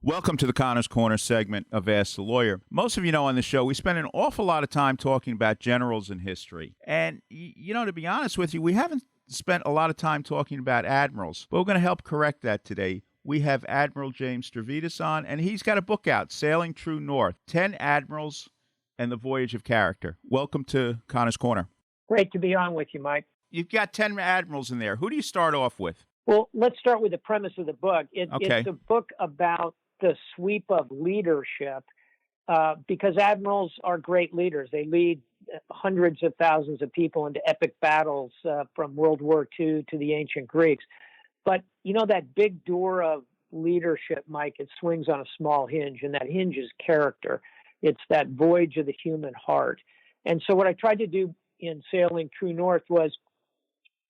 Welcome to the Connor's Corner segment of Ask the Lawyer. Most of you know on the show, we spend an awful lot of time talking about generals in history. And, to be honest with you, we haven't spent a lot of time talking about admirals. But we're going to help correct that today. We have Admiral James Stavridis on, and he's got a book out, Sailing True North, 10 Admirals and the Voyage of Character. Welcome to Connor's Corner. Great to be on with you, Mike. You've got 10 admirals in there. Who do you start off with? Well, let's start with the premise of the book. Okay. It's a book about the sweep of leadership, because admirals are great leaders. They lead hundreds of thousands of people into epic battles from World War II to the ancient Greeks. But, that big door of leadership, Mike, it swings on a small hinge, and that hinge is character. It's that voyage of the human heart. And so what I tried to do in Sailing True North was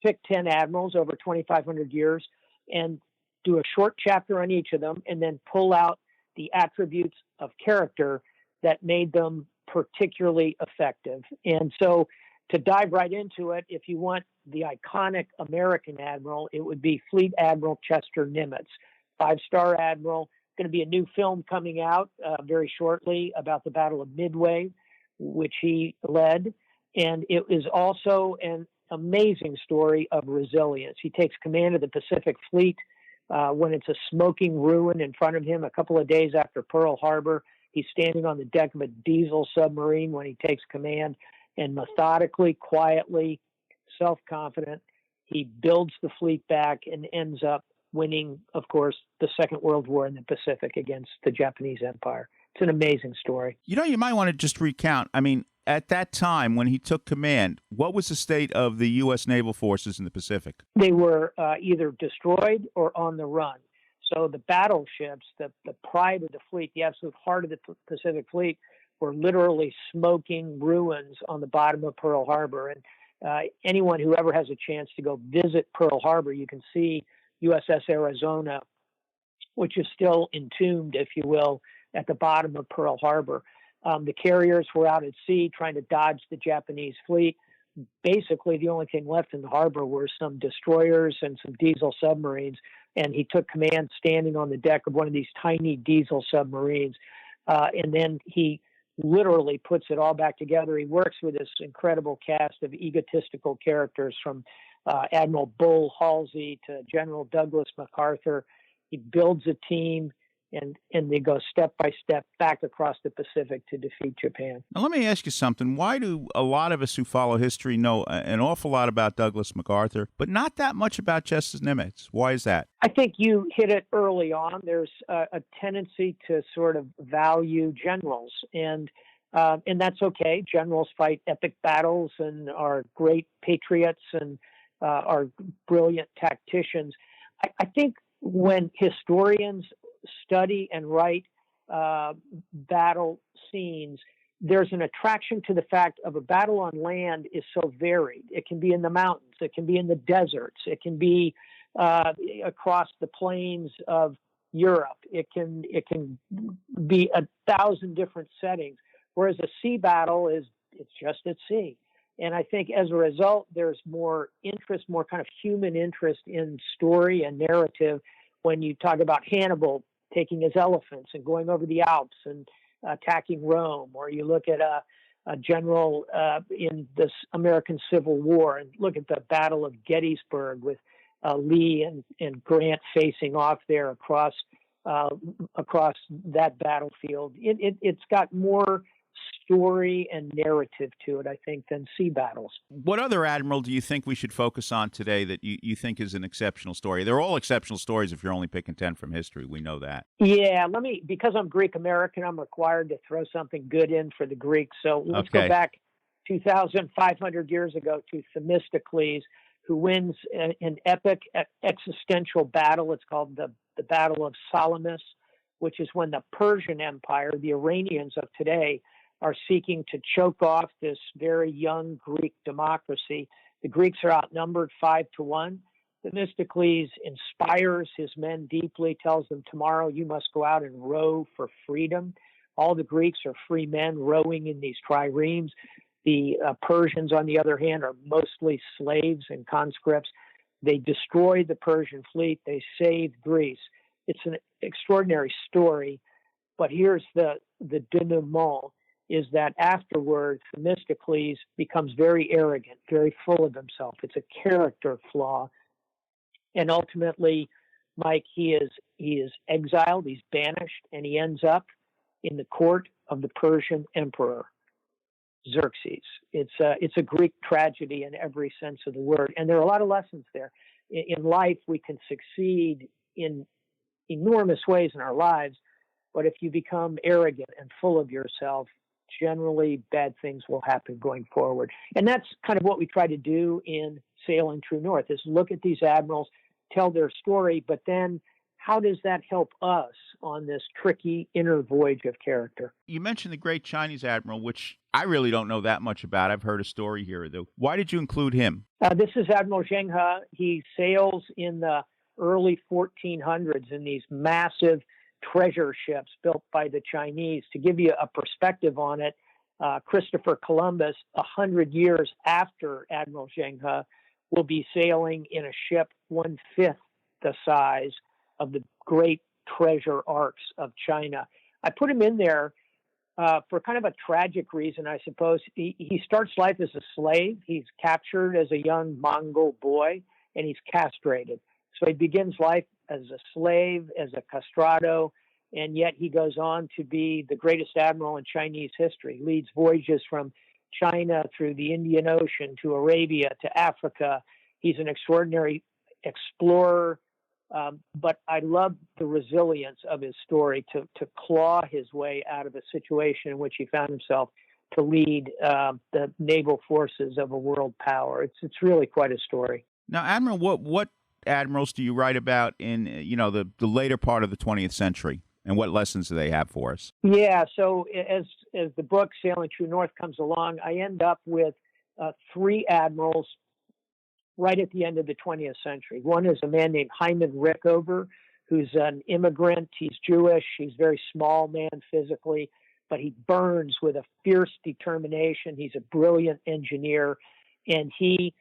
pick 10 admirals over 2,500 years and do a short chapter on each of them, and then pull out the attributes of character that made them particularly effective. And so to dive right into it, if you want the iconic American admiral, it would be Fleet Admiral Chester Nimitz, 5-star admiral. Going to be a new film coming out very shortly about the Battle of Midway, which he led. And it is also an amazing story of resilience. He takes command of the Pacific Fleet when it's a smoking ruin in front of him a couple of days after Pearl Harbor. He's standing on the deck of a diesel submarine when he takes command, and methodically, quietly, self-confident, he builds the fleet back and ends up winning, of course, the Second World War in the Pacific against the Japanese Empire. It's an amazing story. You might want to just recount. At that time when he took command, what was the state of the U.S. naval forces in the Pacific? They were either destroyed or on the run. So the battleships, the pride of the fleet, the absolute heart of the Pacific Fleet, were literally smoking ruins on the bottom of Pearl Harbor. And anyone who ever has a chance to go visit Pearl Harbor, you can see USS Arizona, which is still entombed, if you will, at the bottom of Pearl Harbor. The carriers were out at sea trying to dodge the Japanese fleet. Basically, the only thing left in the harbor were some destroyers and some diesel submarines, and he took command standing on the deck of one of these tiny diesel submarines, and then he literally puts it all back together. He works with this incredible cast of egotistical characters, from Admiral Bull Halsey to General Douglas MacArthur. He builds a team, and they go step by step back across the Pacific to defeat Japan. Now, let me ask you something. Why do a lot of us who follow history know an awful lot about Douglas MacArthur, but not that much about Chester Nimitz? Why is that? I think you hit it early on. There's a tendency to sort of value generals, and that's okay. Generals fight epic battles and are great patriots and are brilliant tacticians. I think when historians study and write battle scenes, there's an attraction to the fact of a battle on land is so varied. It can be in the mountains, it can be in the deserts, it can be across the plains of Europe. It can be 1,000 different settings. Whereas a sea battle it's just at sea. And I think as a result, there's more interest, more kind of human interest in story and narrative when you talk about Hannibal taking his elephants and going over the Alps and attacking Rome, or you look at a general in this American Civil War and look at the Battle of Gettysburg with Lee and Grant facing off there across that battlefield. It's got more story and narrative to it, I think, than sea battles. What other admiral do you think we should focus on today that you think is an exceptional story? They're all exceptional stories if you're only picking 10 from history. We know that. Yeah, because I'm Greek American, I'm required to throw something good in for the Greeks. So let's go back 2,500 years ago to Themistocles, who wins an epic existential battle. It's called the Battle of Salamis, which is when the Persian Empire, the Iranians of today, are seeking to choke off this very young Greek democracy. The Greeks are outnumbered 5-1. Themistocles inspires his men deeply, tells them, tomorrow you must go out and row for freedom. All the Greeks are free men rowing in these triremes. The Persians, on the other hand, are mostly slaves and conscripts. They destroy the Persian fleet. They save Greece. It's an extraordinary story, but here's the denouement, is that afterwards, Themistocles becomes very arrogant, very full of himself. It's a character flaw. And ultimately, Mike, he is exiled, he's banished, and he ends up in the court of the Persian emperor, Xerxes. It's a Greek tragedy in every sense of the word. And there are a lot of lessons there. In life, we can succeed in enormous ways in our lives, but if you become arrogant and full of yourself, generally bad things will happen going forward. And that's kind of what we try to do in Sailing True North, is look at these admirals, tell their story, but then how does that help us on this tricky inner voyage of character? You mentioned the great Chinese admiral, which I really don't know that much about. I've heard a story here, though. Why did you include him? This is Admiral Zheng Ha. He sails in the early 1400s in these massive treasure ships built by the Chinese. To give you a perspective on it, Christopher Columbus, 100 years after Admiral Zheng Ha, will be sailing in a ship 1/5 the size of the great treasure arks of China. I put him in there for kind of a tragic reason, I suppose. He starts life as a slave. He's captured as a young Mongol boy, and he's castrated. So he begins life as a slave, as a castrado, and yet he goes on to be the greatest admiral in Chinese history, leads voyages from China through the Indian Ocean to Arabia to Africa. He's an extraordinary explorer, but I love the resilience of his story to claw his way out of a situation in which he found himself to lead the naval forces of a world power. It's really quite a story. Now, Admiral, what admirals do you write about in the later part of the 20th century, and what lessons do they have for us? Yeah, so as the book Sailing True North comes along, I end up with three admirals right at the end of the 20th century. One is a man named Hyman Rickover, who's an immigrant. He's Jewish. He's a very small man physically, but he burns with a fierce determination. He's a brilliant engineer, and he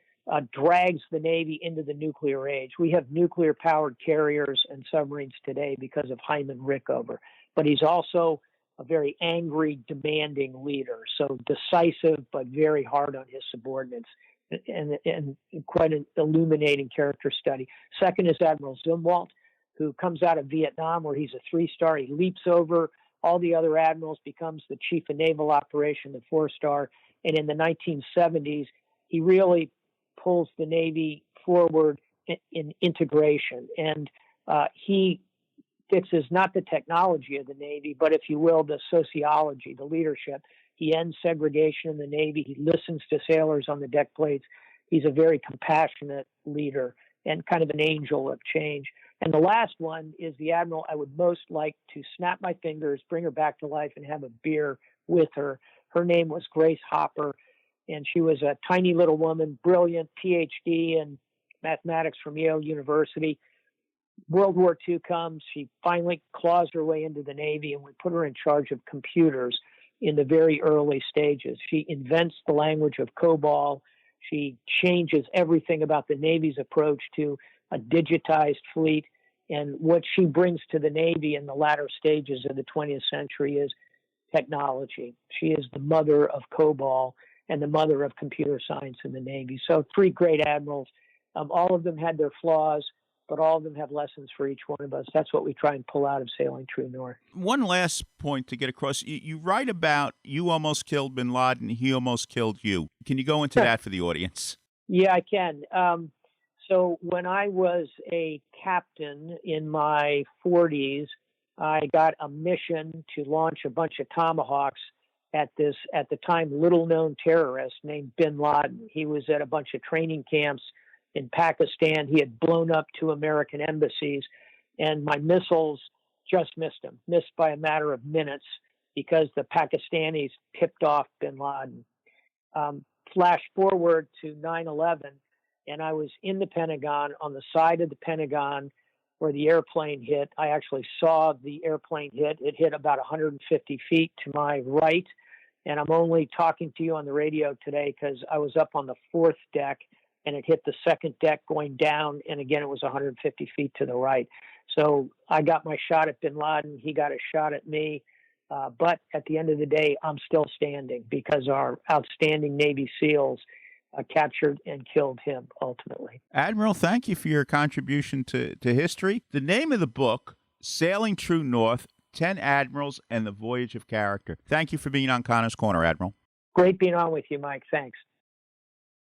drags the Navy into the nuclear age. We have nuclear-powered carriers and submarines today because of Hyman Rickover, but he's also a very angry, demanding leader, so decisive but very hard on his subordinates, and quite an illuminating character study. Second is Admiral Zumwalt, who comes out of Vietnam, where he's a 3-star. He leaps over all the other admirals, becomes the chief of naval operation, the 4-star, and in the 1970s, he really pulls the Navy forward in integration, and he fixes not the technology of the Navy, but, if you will, the sociology, the leadership. He ends segregation in the Navy. He listens to sailors on the deck plates. He's a very compassionate leader and kind of an angel of change. And the last one is the admiral I would most like to snap my fingers, bring her back to life, and have a beer with her. Her name was Grace Hopper, and she was a tiny little woman, brilliant, PhD in mathematics from Yale University. World War II comes. She finally claws her way into the Navy, and we put her in charge of computers in the very early stages. She invents the language of COBOL. She changes everything about the Navy's approach to a digitized fleet. And what she brings to the Navy in the latter stages of the 20th century is technology. She is the mother of COBOL and the mother of computer science in the Navy. So three great admirals. All of them had their flaws, but all of them have lessons for each one of us. That's what we try and pull out of Sailing True North. One last point to get across. You write about you almost killed Bin Laden, he almost killed you. Can you go into that for the audience? Yeah, I can. So when I was a captain in my 40s, I got a mission to launch a bunch of Tomahawks at the time, little-known terrorist named Bin Laden. He was at a bunch of training camps in Pakistan. He had blown up 2 American embassies, and my missiles just missed him, missed by a matter of minutes because the Pakistanis tipped off Bin Laden. Flash forward to 9/11, and I was in the Pentagon, on the side of the Pentagon where the airplane hit. I actually saw the airplane hit. It hit about 150 feet to my right, and I'm only talking to you on the radio today because I was up on the 4th deck, and it hit the 2nd deck going down, and again, it was 150 feet to the right. So I got my shot at Bin Laden. He got a shot at me. But at the end of the day, I'm still standing because our outstanding Navy SEALs captured and killed him ultimately. Admiral, thank you for your contribution to history. The name of the book, Sailing True North, 10 Admirals and the Voyage of Character. Thank you for being on Connor's Corner, Admiral. Great being on with you, Mike. Thanks.